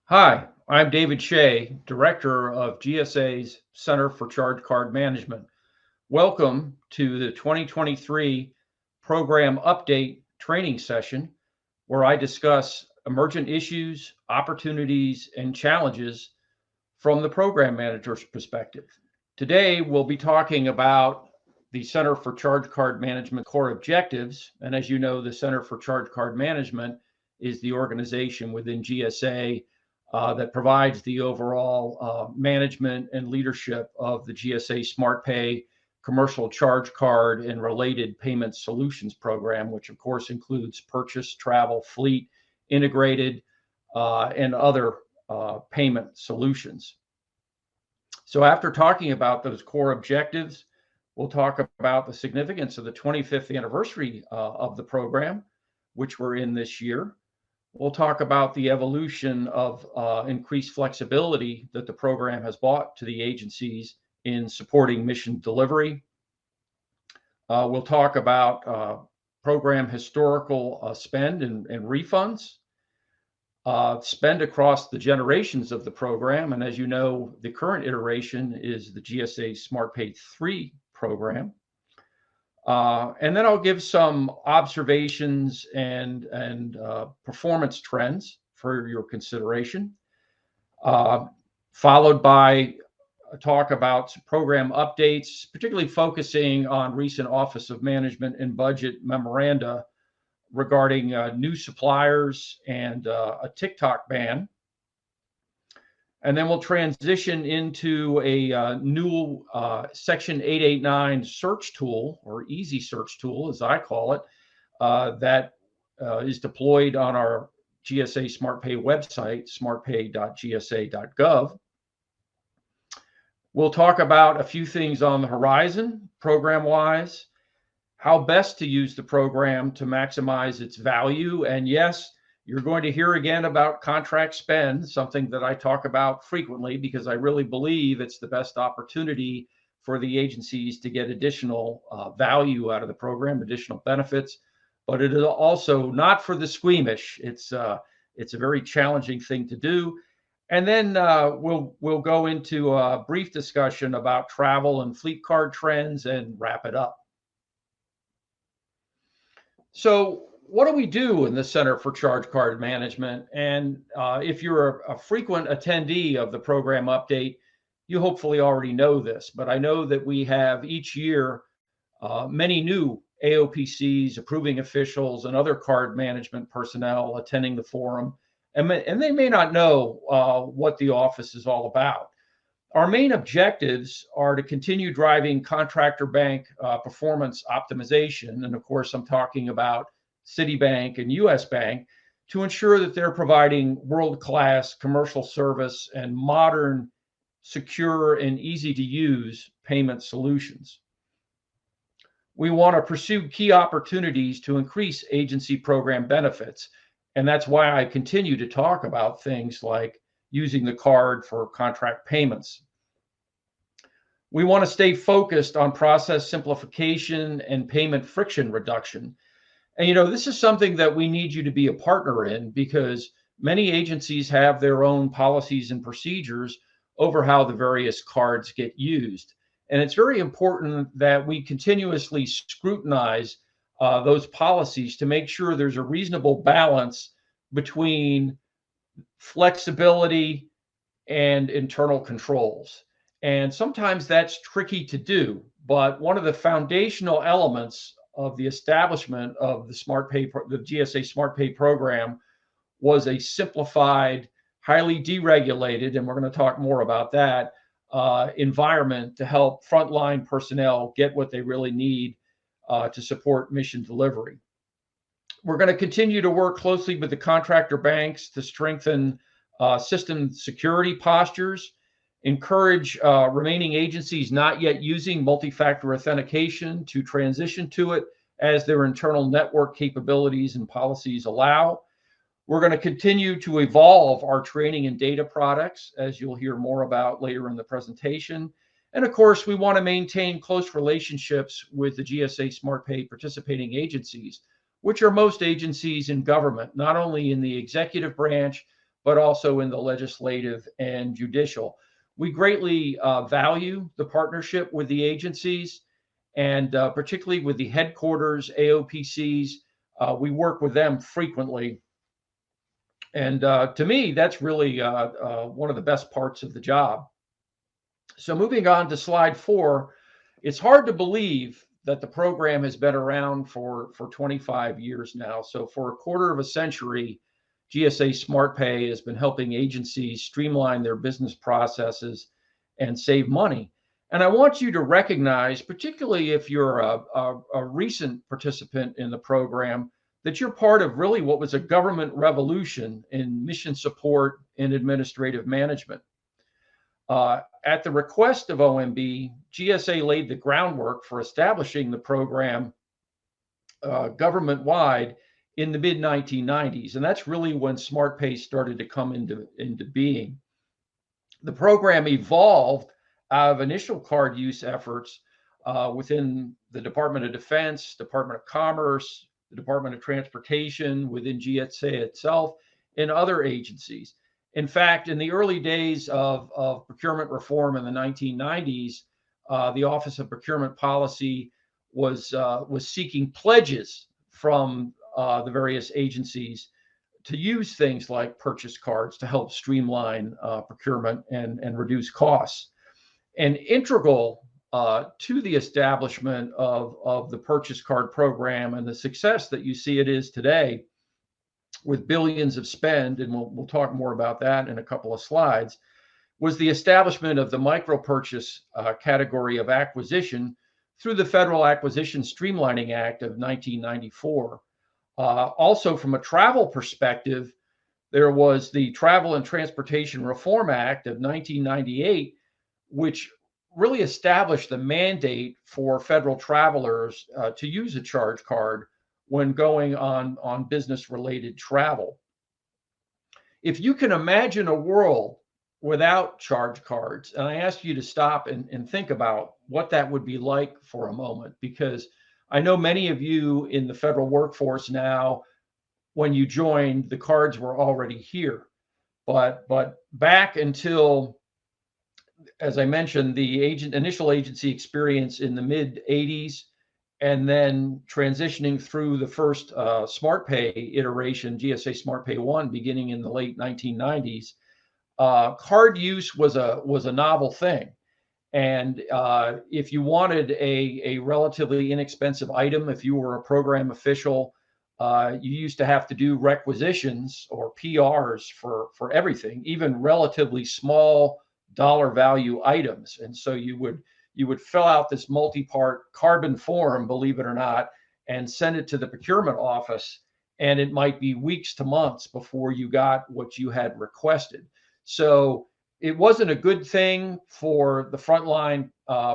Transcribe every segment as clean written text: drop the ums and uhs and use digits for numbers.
Hi, I'm David Shea, Director of GSA's Center for Charge Card Management. Welcome to the 2023 Program Update Training Session, where I discuss emergent issues, opportunities, and challenges from the program manager's perspective. Today, we'll be talking about the Center for Charge Card Management core objectives. And as you know, the Center for Charge Card Management is the organization within GSA that provides the overall management and leadership of the GSA SmartPay commercial charge card and related payment solutions program, which of course includes purchase, travel, fleet, integrated, and other payment solutions. So after talking about those core objectives, we'll talk about the significance of the 25th anniversary of the program, which we're in this year. We'll talk about the evolution of increased flexibility that the program has brought to the agencies in supporting mission delivery. We'll talk about program historical spend and refunds, spend across the generations of the program. And as you know, the current iteration is the GSA SmartPay 3 program. And then I'll give some observations and performance trends for your consideration, followed by a talk about program updates, particularly focusing on recent Office of Management and Budget memoranda regarding new suppliers and a TikTok ban. And then we'll transition into a new Section 889 search tool, or easy search tool, as I call it, that is deployed on our GSA SmartPay website, smartpay.gsa.gov. We'll talk about a few things on the horizon, program-wise, how best to use the program to maximize its value. And yes, you're going to hear again about contract spend, something that I talk about frequently because I really believe it's the best opportunity for the agencies to get additional value out of the program, additional benefits. But it is also not for the squeamish. It's a very challenging thing to do. And then we'll go into a brief discussion about travel and fleet card trends and wrap it up. So what do we do in the Center for Charge Card Management? And if you're a frequent attendee of the program update, you hopefully already know this, but I know that we have each year many new AOPCs, approving officials, and other card management personnel attending the forum, and they may not know what the office is all about. Our main objectives are to continue driving contractor bank performance optimization. And of course, I'm talking about Citibank and US Bank to ensure that they're providing world-class commercial service and modern, secure, and easy to use payment solutions. We want to pursue key opportunities to increase agency program benefits. And that's why I continue to talk about things like using the card for contract payments. We want to stay focused on process simplification and payment friction reduction. And this is something that we need you to be a partner in because many agencies have their own policies and procedures over how the various cards get used. And it's very important that we continuously scrutinize those policies to make sure there's a reasonable balance between flexibility and internal controls. And sometimes that's tricky to do, but one of the foundational elements of the establishment of the GSA SmartPay program was a simplified, highly deregulated, and we're going to talk more about that, environment to help frontline personnel get what they really need to support mission delivery. We're going to continue to work closely with the contractor banks to strengthen system security postures, encourage remaining agencies not yet using multi-factor authentication to transition to it as their internal network capabilities and policies allow. We're going to continue to evolve our training and data products, as you'll hear more about later in the presentation. And of course, we want to maintain close relationships with the GSA SmartPay participating agencies, which are most agencies in government, not only in the executive branch, but also in the legislative and judicial. We greatly value the partnership with the agencies, and particularly with the headquarters AOPCs. We work with them frequently. And to me, that's really one of the best parts of the job. So moving on to slide 4, it's hard to believe that the program has been around for 25 years now. So for a quarter of a century, GSA SmartPay has been helping agencies streamline their business processes and save money. And I want you to recognize, particularly if you're a recent participant in the program, that you're part of really what was a government revolution in mission support and administrative management. At the request of OMB, GSA laid the groundwork for establishing the program government-wide in the mid-1990s, and that's really when SmartPay started to come into being. The program evolved out of initial card use efforts within the Department of Defense, Department of Commerce, the Department of Transportation, within GSA itself, and other agencies. In fact, in the early days of procurement reform in the 1990s, the Office of Procurement Policy was seeking pledges from the various agencies to use things like purchase cards to help streamline procurement and reduce costs. And integral to the establishment of the purchase card program and the success that you see it is today, with billions of spend, and we'll talk more about that in a couple of slides, was the establishment of the micro purchase category of acquisition through the Federal Acquisition Streamlining Act of 1994. Also, from a travel perspective, there was the Travel and Transportation Reform Act of 1998, which really established the mandate for federal travelers to use a charge card when going on business-related travel. If you can imagine a world without charge cards, and I ask you to stop and think about what that would be like for a moment, because I know many of you in the federal workforce now, when you joined, the cards were already here. But back until, as I mentioned, the initial agency experience in the mid-'80s, and then transitioning through the first SmartPay iteration, GSA SmartPay 1, beginning in the late 1990s, card use was a novel thing. And if you wanted a relatively inexpensive item, if you were a program official, you used to have to do requisitions or PRs for everything, even relatively small dollar value items. And so you would fill out this multi-part carbon form, believe it or not, and send it to the procurement office. And it might be weeks to months before you got what you had requested. So it wasn't a good thing for the frontline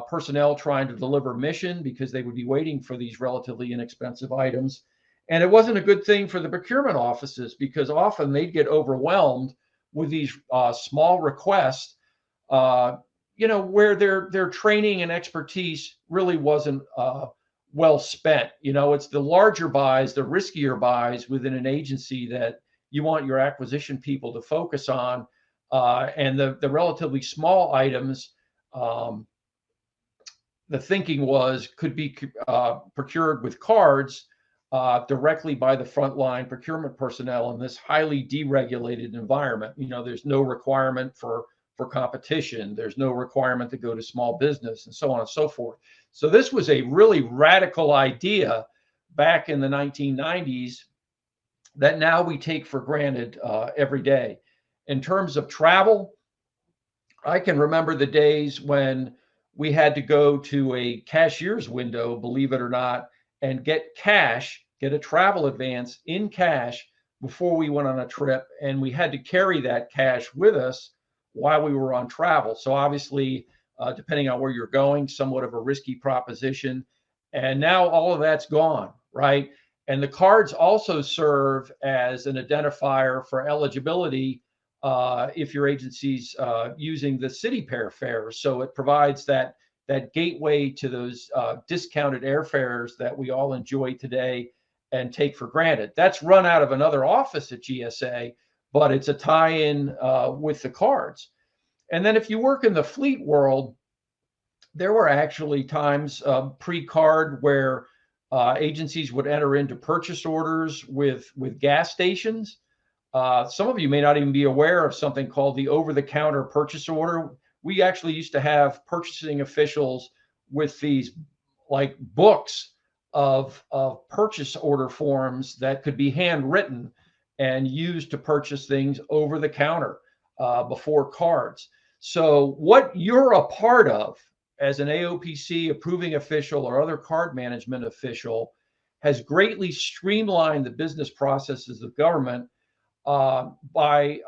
personnel trying to deliver mission, because they would be waiting for these relatively inexpensive items. And it wasn't a good thing for the procurement offices, because often they'd get overwhelmed with these small requests, where their training and expertise really wasn't well spent. It's the larger buys, the riskier buys within an agency that you want your acquisition people to focus on. And the relatively small items, the thinking could be procured with cards directly by the frontline procurement personnel in this highly deregulated environment. There's no requirement for competition. There's no requirement to go to small business, and so on and so forth. So this was a really radical idea back in the 1990s that now we take for granted every day. In terms of travel, I can remember the days when we had to go to a cashier's window, believe it or not, and get a travel advance in cash before we went on a trip. And we had to carry that cash with us while we were on travel. So obviously, depending on where you're going, somewhat of a risky proposition. And now all of that's gone, right? And the cards also serve as an identifier for eligibility if your agency's using the city pair fares. So it provides that gateway to those discounted airfares that we all enjoy today and take for granted. That's run out of another office at GSA, but it's a tie-in with the cards. And then if you work in the fleet world, there were actually times pre-card where agencies would enter into purchase orders with gas stations. Some of you may not even be aware of something called the over-the-counter purchase order. We actually used to have purchasing officials with these like books of purchase order forms that could be handwritten and used to purchase things over the counter before cards. So what you're a part of as an AOPC approving official or other card management official has greatly streamlined the business processes of government by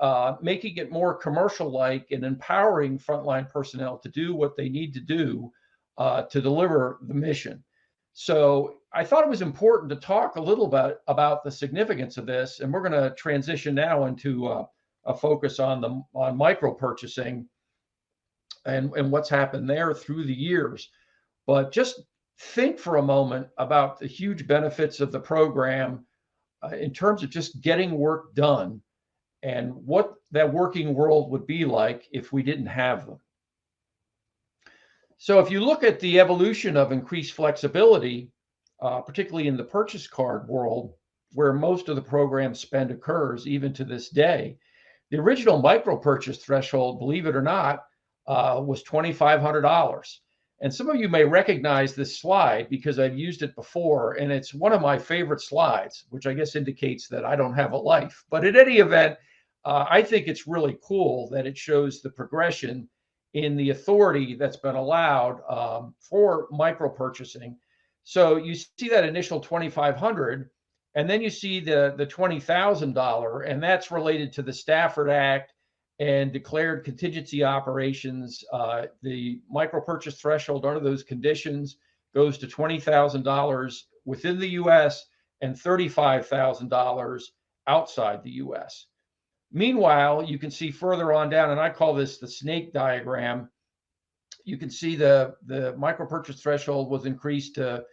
making it more commercial-like and empowering frontline personnel to do what they need to do to deliver the mission. So I thought it was important to talk a little bit about the significance of this, and we're going to transition now into a focus on micro purchasing and what's happened there through the years. But just think for a moment about the huge benefits of the program in terms of just getting work done and what that working world would be like if we didn't have them. So if you look at the evolution of increased flexibility, particularly in the purchase card world, where most of the program spend occurs even to this day, the original micro purchase threshold, believe it or not, was $2,500. And some of you may recognize this slide because I've used it before, and it's one of my favorite slides, which I guess indicates that I don't have a life. But in any event, I think it's really cool that it shows the progression in the authority that's been allowed for micro purchasing. So you see that initial $2,500, and then you see the $20,000, and that's related to the Stafford Act and declared contingency operations. The micro purchase threshold under those conditions goes to $20,000 within the U.S. and $35,000 outside the U.S. Meanwhile, you can see further on down, and I call this the snake diagram. You can see the micro purchase threshold was increased to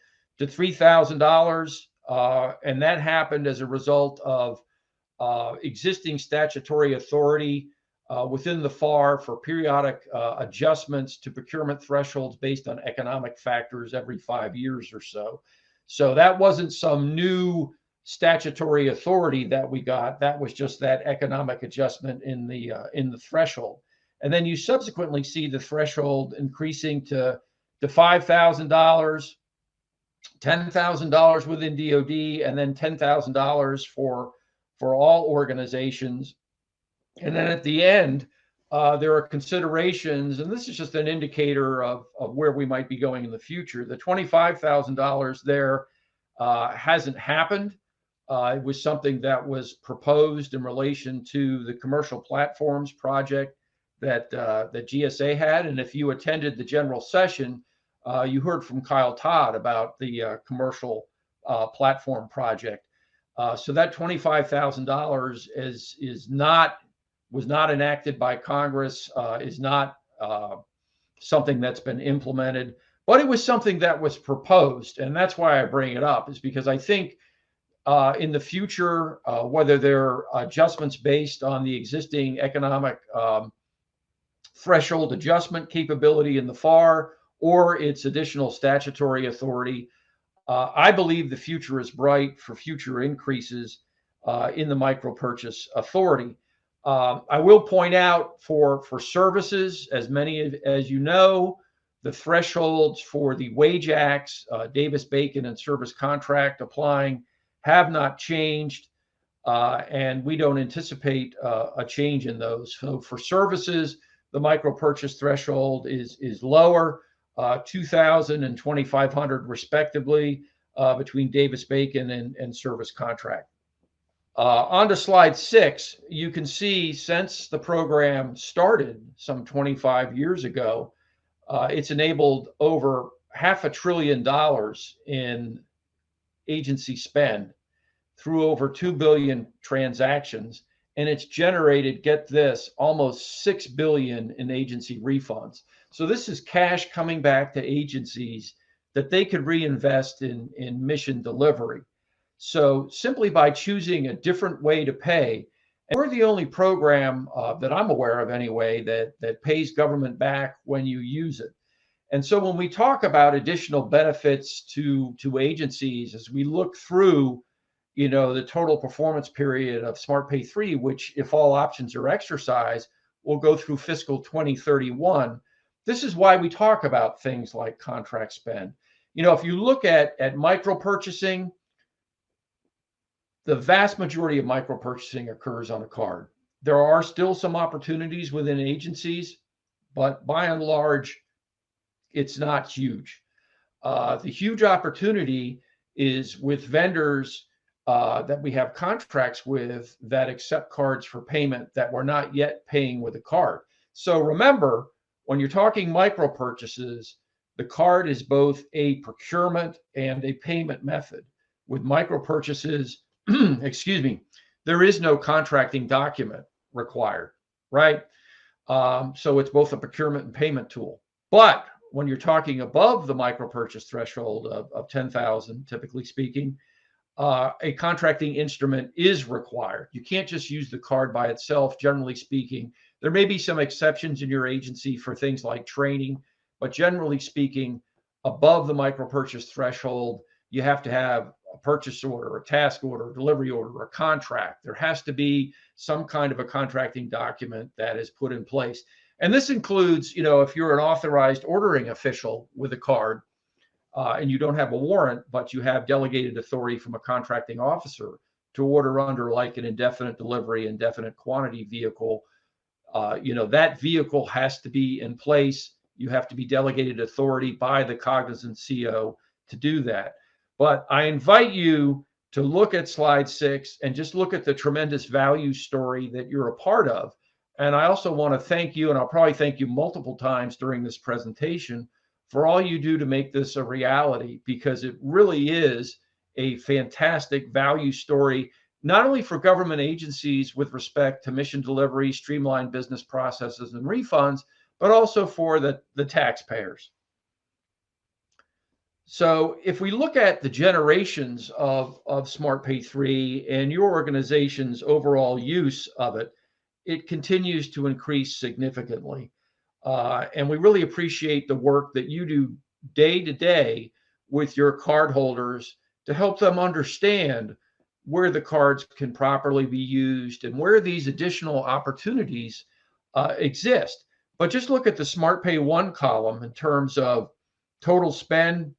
$3,000, and that happened as a result of existing statutory authority within the FAR for periodic adjustments to procurement thresholds based on economic factors every 5 years or so. So that wasn't some new statutory authority that we got. That was just that economic adjustment in the threshold. And then you subsequently see the threshold increasing to $5,000, $10,000 within DoD, and then $10,000 for all organizations. And then at the end, there are considerations, and this is just an indicator of where we might be going in the future. The $25,000 there hasn't happened. It was something that was proposed in relation to the commercial platforms project that GSA had. And if you attended the general session, you heard from Kyle Todd about the commercial platform project. So that $25,000 was not enacted by Congress, is not something that's been implemented, but it was something that was proposed. And that's why I bring it up, is because I think in the future, whether they're adjustments based on the existing economic threshold adjustment capability in the FAR or its additional statutory authority, I believe the future is bright for future increases in the micro purchase authority. I will point out for services, as many as you know, the thresholds for the wage acts, Davis-Bacon and service contract applying, have not changed, and we don't anticipate a change in those. So for services, the micro purchase threshold is lower, 2,000 and 2,500 respectively, between Davis-Bacon and service contract. On to slide 6, you can see since the program started some 25 years ago, it's enabled over $500 billion in agency spend through over 2 billion transactions, and it's generated, get this, almost 6 billion in agency refunds. So this is cash coming back to agencies that they could reinvest in mission delivery. So simply by choosing a different way to pay, And we're the only program that I'm aware of anyway that pays government back when you use it. And so when we talk about additional benefits to agencies, as we look through, the total performance period of SmartPay 3, which if all options are exercised, will go through fiscal 2031. This is why we talk about things like contract spend. If you look at micro purchasing, the vast majority of micro purchasing occurs on a card. There are still some opportunities within agencies, but by and large, it's not huge. The huge opportunity is with vendors that we have contracts with that accept cards for payment that we're not yet paying with a card. So remember, when you're talking micro purchases, the card is both a procurement and a payment method. With micro purchases, excuse me, there is no contracting document required, right? So it's both a procurement and payment tool. But when you're talking above the micro purchase threshold of 10,000, typically speaking, a contracting instrument is required. You can't just use the card by itself, generally speaking. There may be some exceptions in your agency for things like training, but generally speaking, above the micro purchase threshold, you have to have a purchase order, a task order, a delivery order, a contract. There has to be some kind of a contracting document that is put in place. And this includes, if you're an authorized ordering official with a card and you don't have a warrant, but you have delegated authority from a contracting officer to order under like an indefinite delivery, indefinite quantity vehicle, that vehicle has to be in place. You have to be delegated authority by the cognizant CO to do that. But I invite you to look at slide 6 and just look at the tremendous value story that you're a part of. And I also want to thank you, and I'll probably thank you multiple times during this presentation, for all you do to make this a reality, because it really is a fantastic value story, not only for government agencies with respect to mission delivery, streamlined business processes and refunds, but also for the taxpayers. So if we look at the generations of SmartPay 3 and your organization's overall use of it, it continues to increase significantly. And we really appreciate the work that you do day to day with your cardholders to help them understand where the cards can properly be used and where these additional opportunities exist. But just look at the SmartPay 1 column in terms of total spend,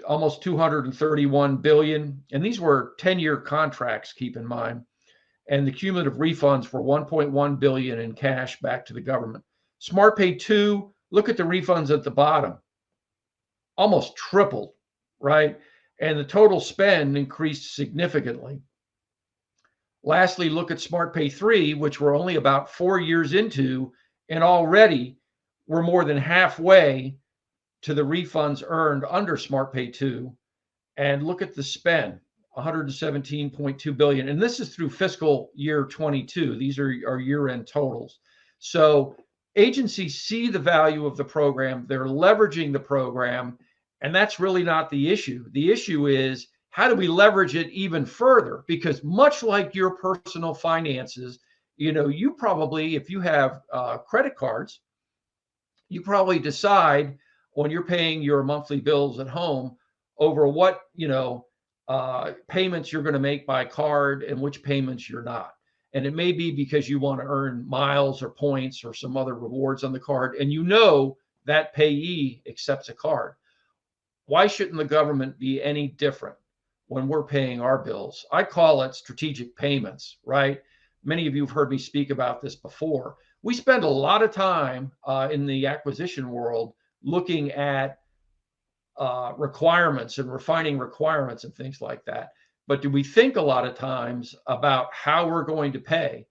almost 231 billion. And these were 10-year contracts, keep in mind. And the cumulative refunds were 1.1 billion in cash back to the government. SmartPay 2, look at the refunds at the bottom, almost tripled, right? And the total spend increased significantly. Lastly, look at SmartPay 3, which we're only about 4 years into, and already we're more than halfway to the refunds earned under SmartPay 2. And look at the spend, 117.2 billion. And this is through fiscal year 22. These are our year-end totals. So agencies see the value of the program, they're leveraging the program, and that's really not the issue. The issue is, how do we leverage it even further? Because much like your personal finances, you probably, if you have credit cards, you probably decide when you're paying your monthly bills at home over what, payments you're going to make by card and which payments you're not. And it may be because you want to earn miles or points or some other rewards on the card, and that payee accepts a card. Why shouldn't the government be any different when we're paying our bills? I call it strategic payments, right? Many of you have heard me speak about this before. We spend a lot of time in the acquisition world looking at requirements and refining requirements and things like that. But do we think a lot of times about how we're going to pay?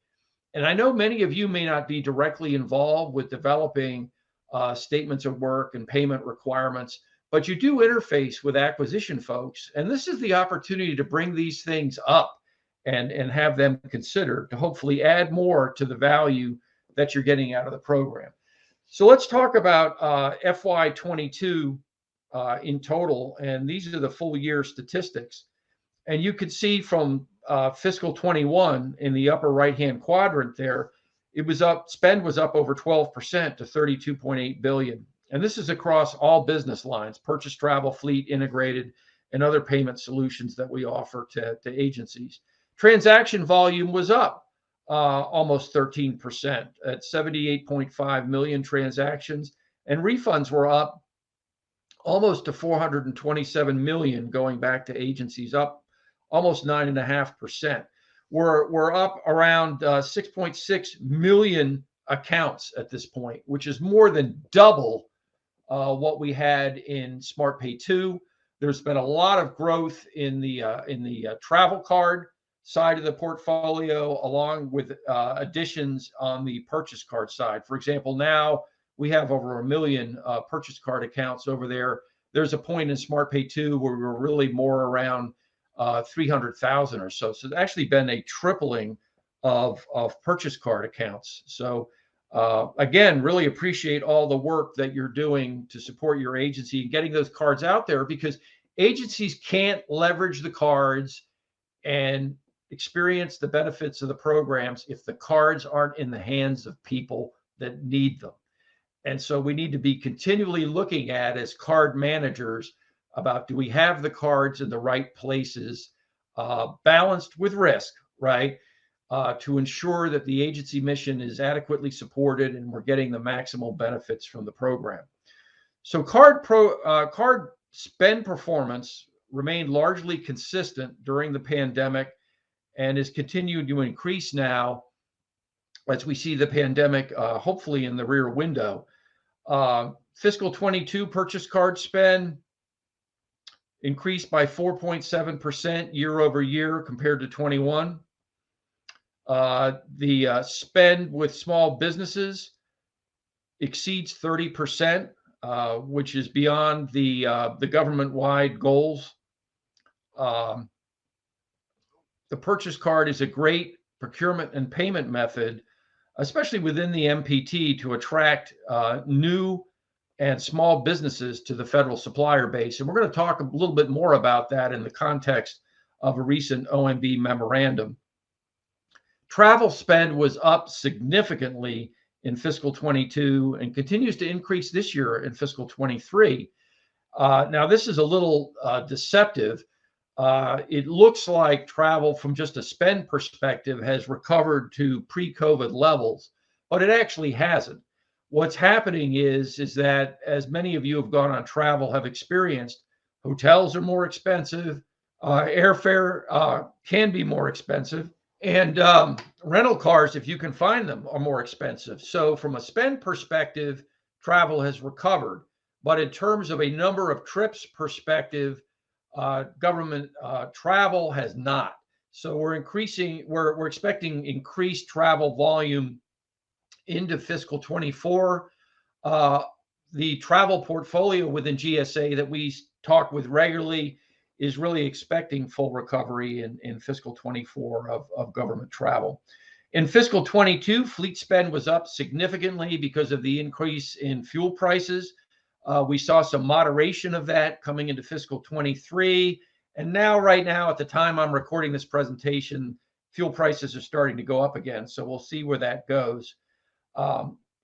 And I know many of you may not be directly involved with developing statements of work and payment requirements, but you do interface with acquisition folks. And this is the opportunity to bring these things up and have them considered to hopefully add more to the value that you're getting out of the program. So let's talk about FY22 in total. And these are the full year statistics. And you can see from fiscal 21 in the upper right-hand quadrant there, spend was up over 12% to 32.8 billion. And this is across all business lines: purchase, travel, fleet, integrated, and other payment solutions that we offer to agencies. Transaction volume was up almost 13% at 78.5 million transactions, and refunds were up almost to 427 million, going back to agencies, up almost 9.5%. We're up around 6.6 million accounts at this point, which is more than double what we had in SmartPay 2. There's been a lot of growth in the travel card side of the portfolio, along with additions on the purchase card side. For example, now we have over 1 million purchase card accounts over there. There's a point in SmartPay 2 where we're really more around 300,000 or so. So there's actually been a tripling of purchase card accounts. So again, really appreciate all the work that you're doing to support your agency and getting those cards out there, because agencies can't leverage the cards and experience the benefits of the programs if the cards aren't in the hands of people that need them. And so we need to be continually looking at, as card managers, about, do we have the cards in the right places, balanced with risk, right? To ensure that the agency mission is adequately supported and we're getting the maximal benefits from the program. So card spend performance remained largely consistent during the pandemic and is continuing to increase now as we see the pandemic hopefully in the rear window. Fiscal 22 purchase card spend increased by 4.7% year over year compared to 21. The spend with small businesses exceeds 30%, which is beyond the government-wide goals. The purchase card is a great procurement and payment method, especially within the MPT, to attract new and small businesses to the federal supplier base. And we're going to talk a little bit more about that in the context of a recent OMB memorandum. Travel spend was up significantly in fiscal 22 and continues to increase this year in fiscal 23. Now, this is a little deceptive. It looks like travel, from just a spend perspective, has recovered to pre-COVID levels, but it actually hasn't. What's happening is that, as many of you have gone on travel have experienced, hotels are more expensive, airfare can be more expensive, and rental cars, if you can find them, are more expensive. So from a spend perspective, travel has recovered. But in terms of a number of trips perspective, government travel has not. So we're expecting increased travel volume into fiscal 24. The travel portfolio within GSA that we talk with regularly is really expecting full recovery in fiscal 24 of government travel. In fiscal 22, fleet spend was up significantly because of the increase in fuel prices. We saw some moderation of that coming into fiscal 23. And now, right now, at the time I'm recording this presentation, fuel prices are starting to go up again. So we'll see where that goes.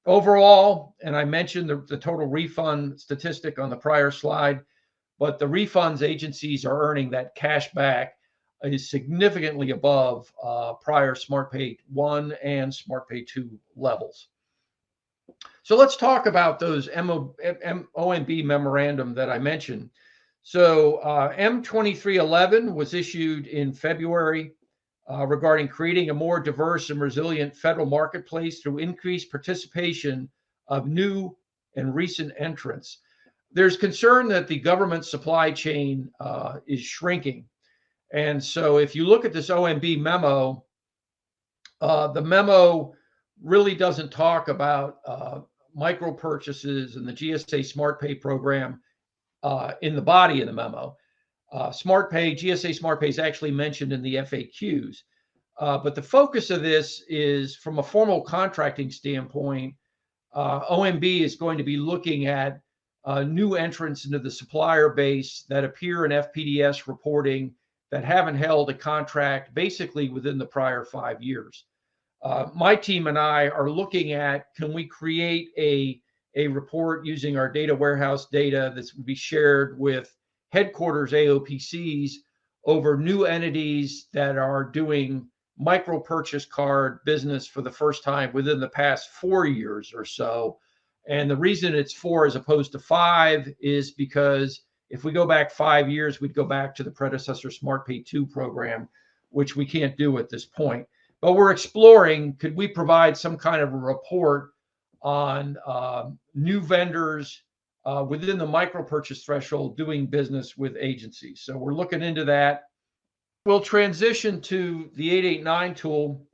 Overall, and I mentioned the total refund statistic on the prior slide, but the refunds agencies are earning, that cash back, is significantly above prior SmartPay 1 and SmartPay 2 levels. So let's talk about those OMB memorandum that I mentioned. So M2311 was issued in February regarding creating a more diverse and resilient federal marketplace through increased participation of new and recent entrants. There's concern that the government supply chain is shrinking. And so if you look at this OMB memo, the memo really doesn't talk about micro purchases and the GSA SmartPay program in the body of the memo. GSA SmartPay is actually mentioned in the FAQs. But the focus of this is, from a formal contracting standpoint, OMB is going to be looking at new entrants into the supplier base that appear in FPDS reporting that haven't held a contract basically within the prior 5 years. My team and I are looking at, can we create a report using our data warehouse data that's will be shared with headquarters AOPCs over new entities that are doing micro purchase card business for the first time within the past 4 years or so. And the reason it's 4 as opposed to 5 is because if we go back 5 years, we'd go back to the predecessor SmartPay 2 program, which we can't do at this point. But we're exploring, could we provide some kind of a report on new vendors within the micro purchase threshold doing business with agencies? So we're looking into that. We'll transition to the 889 tool,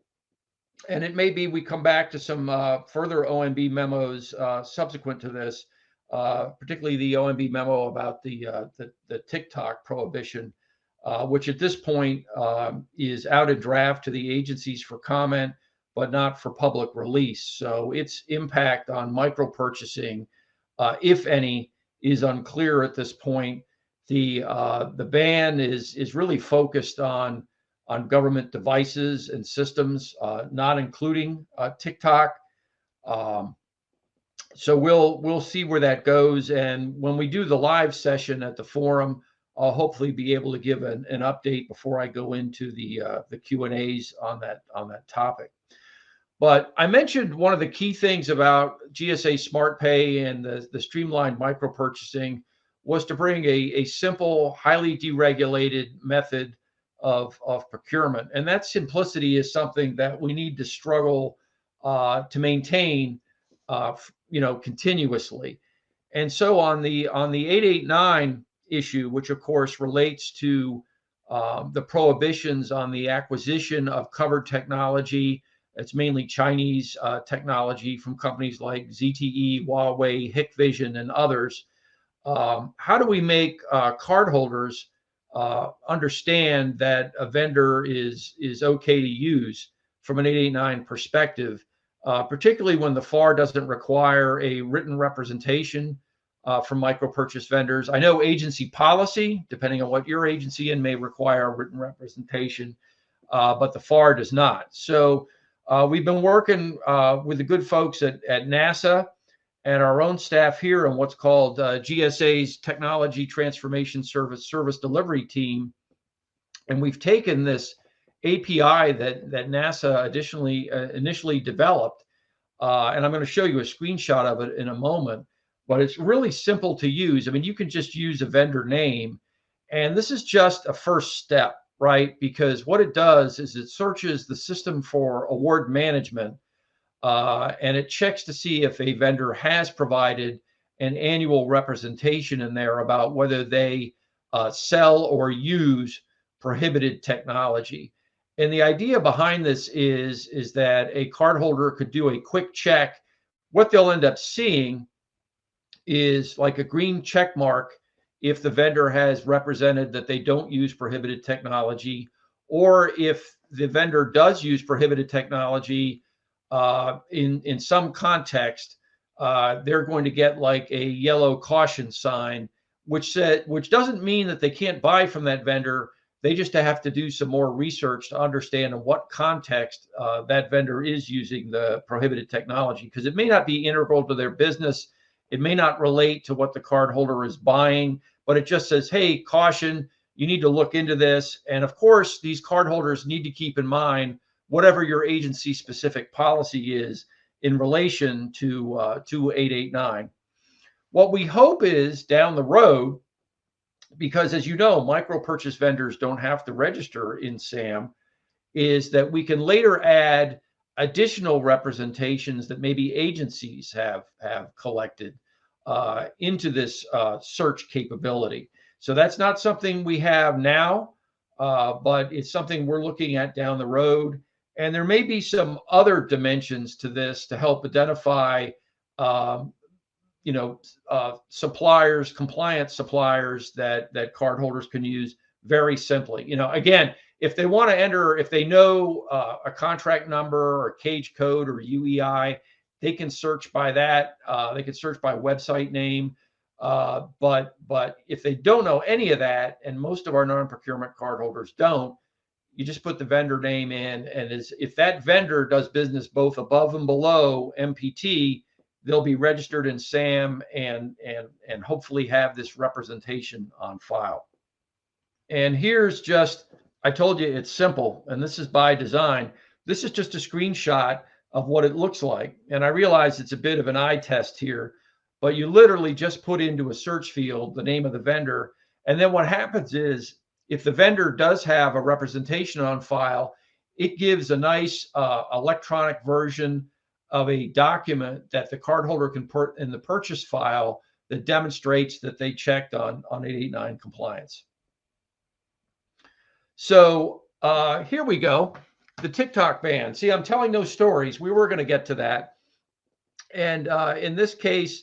and it may be we come back to some further OMB memos subsequent to this, particularly the OMB memo about the TikTok prohibition, which at this point is out in draft to the agencies for comment, but not for public release. So its impact on micro purchasing, if any, is unclear at this point. The ban is really focused on government devices and systems, not including TikTok. So we'll see where that goes, and when we do the live session at the forum, I'll hopefully be able to give an update before I go into the Q&As on that topic. But I mentioned one of the key things about GSA SmartPay and the streamlined micro purchasing was to bring a simple, highly deregulated method of procurement, and that simplicity is something that we need to struggle to maintain, continuously. And so on the 889 issue, which of course relates to the prohibitions on the acquisition of covered technology. It's mainly Chinese technology from companies like ZTE, Huawei, Hikvision, and others. How do we make cardholders understand that a vendor is okay to use from an 889 perspective, particularly when the FAR doesn't require a written representation from micro purchase vendors? I know agency policy, depending on what your agency in, may require a written representation, but the FAR does not. So we've been working with the good folks at NASA and our own staff here on what's called GSA's Technology Transformation Service Delivery Team. And we've taken this API that NASA initially developed, and I'm going to show you a screenshot of it in a moment, but it's really simple to use. I mean, you can just use a vendor name, and this is just a first step, right? Because what it does is it searches the system for award management, and it checks to see if a vendor has provided an annual representation in there about whether they sell or use prohibited technology. And the idea behind this is that a cardholder could do a quick check. What they'll end up seeing is like a green check mark if the vendor has represented that they don't use prohibited technology, or if the vendor does use prohibited technology in some context, they're going to get like a yellow caution sign, which doesn't mean that they can't buy from that vendor. They just have to do some more research to understand in what context that vendor is using the prohibited technology, because it may not be integral to their business. It may not relate to what the cardholder is buying, but it just says, hey, caution, you need to look into this. And of course, these cardholders need to keep in mind whatever your agency specific policy is in relation to 889. What we hope is down the road, because as you know, micro purchase vendors don't have to register in SAM, is that we can later add additional representations that maybe agencies have collected into this search capability. So that's not something we have now, but it's something we're looking at down the road. And there may be some other dimensions to this to help identify, suppliers, compliant suppliers that cardholders can use very simply. Again, if they want to enter, if they know a contract number or cage code or UEI, they can search by that. They can search by website name. But if they don't know any of that, and most of our non-procurement cardholders don't, you just put the vendor name in, and if that vendor does business both above and below MPT, they'll be registered in SAM and hopefully have this representation on file. And here's just, I told you it's simple, and this is by design. This is just a screenshot of what it looks like. And I realize it's a bit of an eye test here, but you literally just put into a search field the name of the vendor. And then what happens is, if the vendor does have a representation on file, it gives a nice electronic version of a document that the cardholder can put in the purchase file that demonstrates that they checked on 889 compliance. So here we go, the TikTok ban. See, I'm telling those stories. We were going to get to that. And in this case,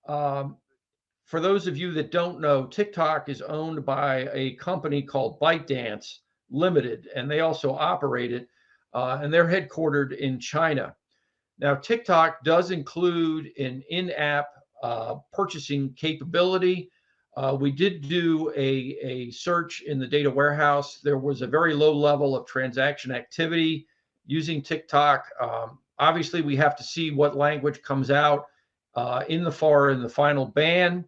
for those of you that don't know, TikTok is owned by a company called ByteDance Limited, and they also operate it, and they're headquartered in China. Now, TikTok does include an in-app purchasing capability. We did do a search in the data warehouse. There was a very low level of transaction activity using TikTok. Obviously, we have to see what language comes out in the final ban.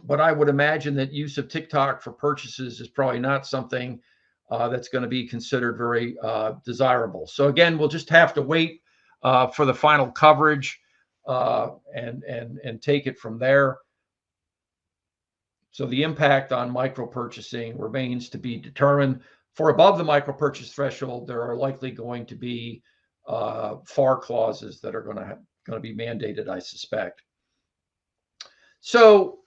But I would imagine that use of TikTok for purchases is probably not something that's going to be considered very desirable. So again, we'll just have to wait for the final coverage and take it from there. So the impact on micro purchasing remains to be determined. For above the micro purchase threshold, there are likely going to be FAR clauses that are going to be mandated, I suspect. So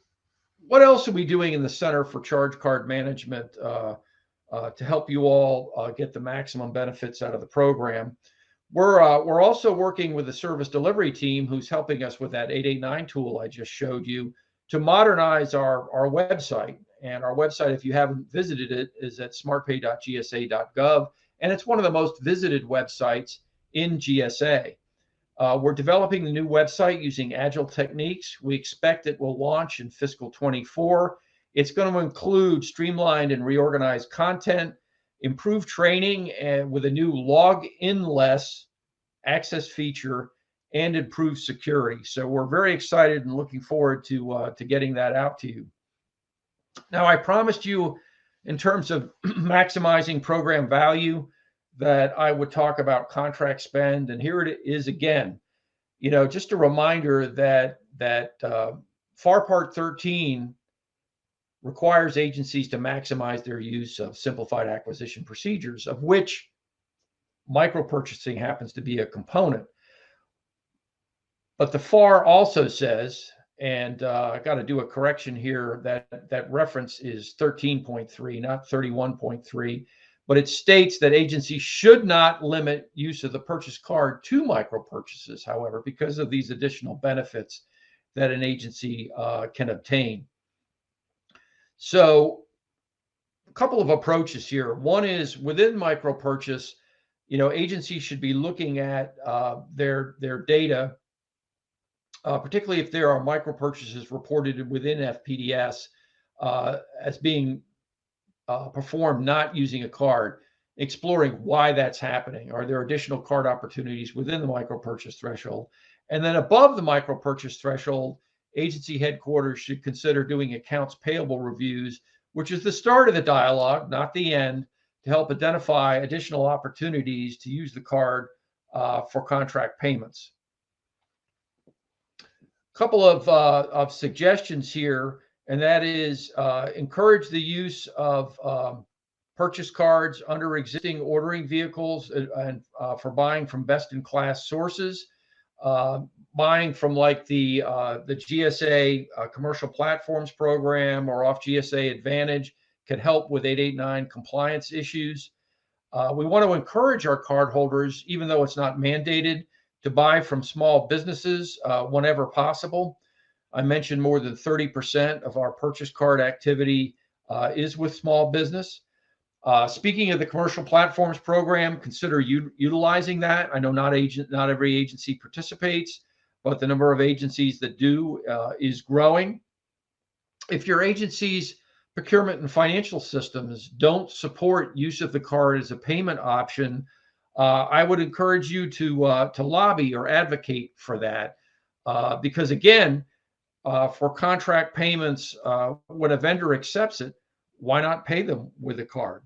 what else are we doing in the Center for Charge Card Management to help you all get the maximum benefits out of the program? We're also working with the service delivery team who's helping us with that 889 tool I just showed you to modernize our website. And our website, if you haven't visited it, is at smartpay.gsa.gov. And it's one of the most visited websites in GSA. We're developing the new website using agile techniques. We expect it will launch in fiscal 24. It's going to include streamlined and reorganized content, improved training, and with a new log-in-less access feature and improved security. So we're very excited and looking forward to getting that out to you. Now, I promised you, in terms of maximizing program value, that I would talk about contract spend, and here it is again. You know, just a reminder that FAR Part 13 requires agencies to maximize their use of simplified acquisition procedures, of which micro purchasing happens to be a component. But the FAR also says, and I got to do a correction here, that reference is 13.3, not 31.3. But it states that agencies should not limit use of the purchase card to micro purchases, however, because of these additional benefits that an agency can obtain. So a couple of approaches here. One is within micro purchase, agencies should be looking at their data, particularly if there are micro purchases reported within FPDS as being performed not using a card, exploring why that's happening. Are there additional card opportunities within the micro purchase threshold? And then above the micro purchase threshold, agency headquarters should consider doing accounts payable reviews, which is the start of the dialogue, not the end, to help identify additional opportunities to use the card for contract payments. A couple of suggestions here, and that is encourage the use of purchase cards under existing ordering vehicles and for buying from best-in-class sources. Buying from like the GSA Commercial Platforms Program or off GSA Advantage can help with 889 compliance issues. We want to encourage our cardholders, even though it's not mandated, to buy from small businesses whenever possible. I mentioned more than 30% of our purchase card activity is with small business. Speaking of the Commercial Platforms Program, consider utilizing that. I know not every agency participates, but the number of agencies that do is growing. If your agency's procurement and financial systems don't support use of the card as a payment option, I would encourage you to lobby or advocate for that, because again, for contract payments, when a vendor accepts it, why not pay them with a card?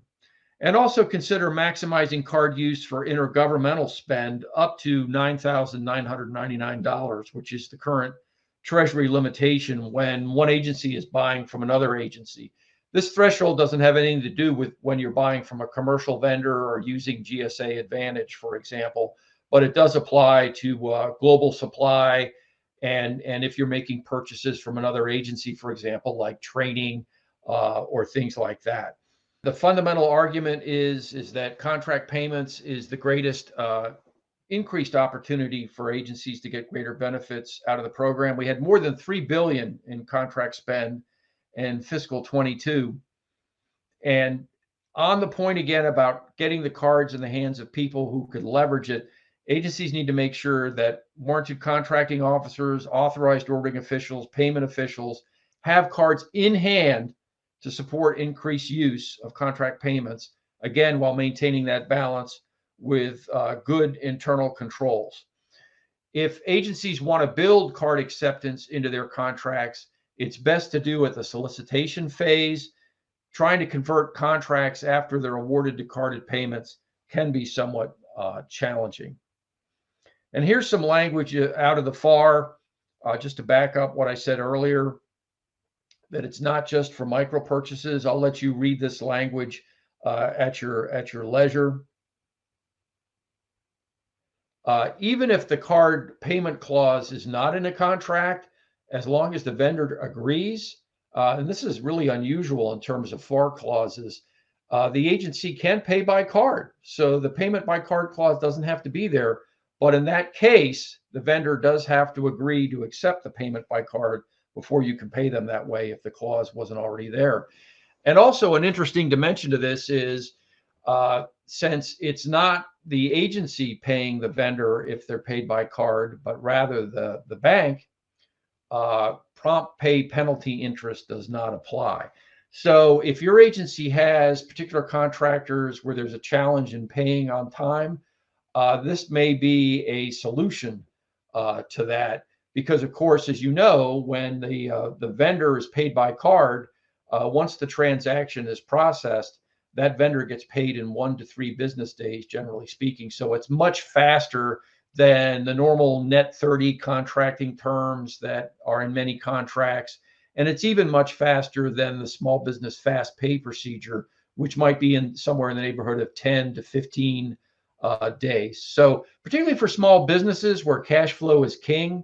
And also consider maximizing card use for intergovernmental spend up to $9,999, which is the current Treasury limitation when one agency is buying from another agency. This threshold doesn't have anything to do with when you're buying from a commercial vendor or using GSA Advantage, for example, but it does apply to global supply and if you're making purchases from another agency, for example, like training or things like that. The fundamental argument is that contract payments is the greatest increased opportunity for agencies to get greater benefits out of the program. We had more than $3 billion in contract spend in fiscal 22. And on the point again about getting the cards in the hands of people who could leverage it, agencies need to make sure that warranted contracting officers, authorized ordering officials, payment officials have cards in hand to support increased use of contract payments, again, while maintaining that balance with good internal controls. If agencies want to build card acceptance into their contracts, it's best to do at the solicitation phase. Trying to convert contracts after they're awarded to carded payments can be somewhat challenging. And here's some language out of the FAR, just to back up what I said earlier, that it's not just for micro purchases. I'll let you read this language at your leisure. Even if the card payment clause is not in a contract, as long as the vendor agrees, and this is really unusual in terms of FAR clauses, the agency can pay by card. So the payment by card clause doesn't have to be there. But in that case, the vendor does have to agree to accept the payment by card before you can pay them that way if the clause wasn't already there. And also an interesting dimension to this is since it's not the agency paying the vendor if they're paid by card, but rather the bank, prompt pay penalty interest does not apply. So if your agency has particular contractors where there's a challenge in paying on time, this may be a solution to that, because of course, as you know, when the vendor is paid by card, once the transaction is processed, that vendor gets paid in 1 to 3 business days, generally speaking. So it's much faster than the normal net 30 contracting terms that are in many contracts. And it's even much faster than the small business fast pay procedure, which might be in somewhere in the neighborhood of 10 to 15 days. So particularly for small businesses where cash flow is king,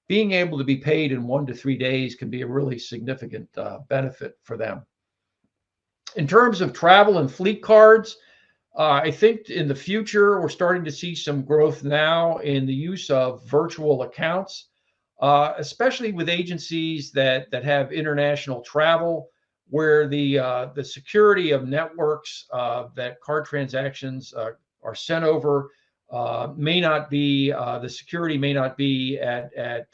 being able to be paid in 1 to 3 days can be a really significant benefit for them. In terms of travel and fleet cards, I think in the future, we're starting to see some growth now in the use of virtual accounts, especially with agencies that have international travel, where the security of networks that card transactions are sent over may not be, the security may not be at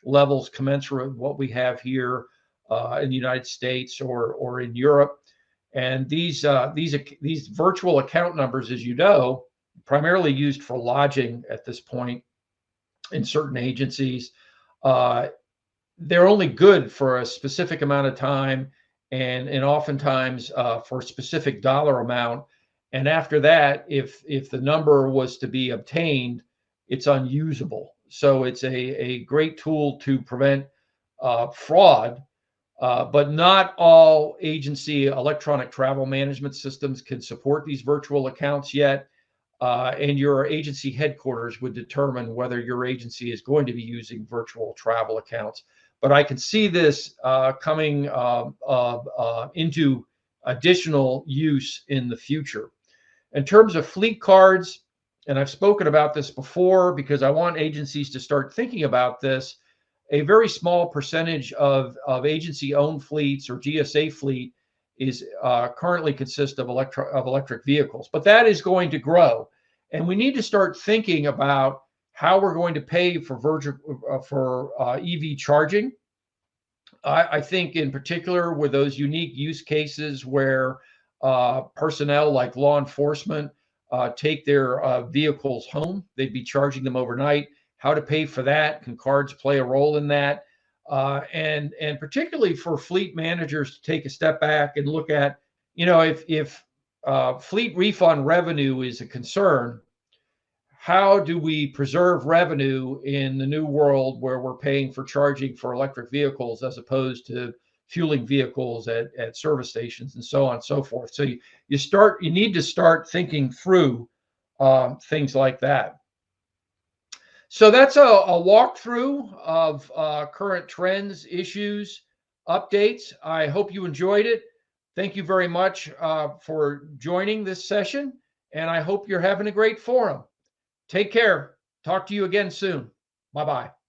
levels commensurate with what we have here in the United States or in Europe. And these virtual account numbers, as you know, primarily used for lodging at this point in certain agencies, they're only good for a specific amount of time and oftentimes for a specific dollar amount. And after that, if the number was to be obtained, it's unusable. So it's a great tool to prevent fraud. But not all agency electronic travel management systems can support these virtual accounts yet. And your agency headquarters would determine whether your agency is going to be using virtual travel accounts. But I can see this coming into additional use in the future. In terms of fleet cards, and I've spoken about this before because I want agencies to start thinking about this, a very small percentage of agency-owned fleets or GSA fleet is currently consists of electric vehicles, but that is going to grow, and we need to start thinking about how we're going to pay for EV charging. I think in particular with those unique use cases where personnel like law enforcement take their vehicles home, they'd be charging them overnight. How to pay for that? Can cards play a role in that? And particularly for fleet managers to take a step back and look at, if fleet refund revenue is a concern, how do we preserve revenue in the new world where we're paying for charging for electric vehicles as opposed to fueling vehicles at service stations and so on and so forth? So you need to start thinking through things like that. So that's a walkthrough of current trends, issues, updates. I hope you enjoyed it. Thank you very much for joining this session, and I hope you're having a great forum. Take care. Talk to you again soon. Bye-bye.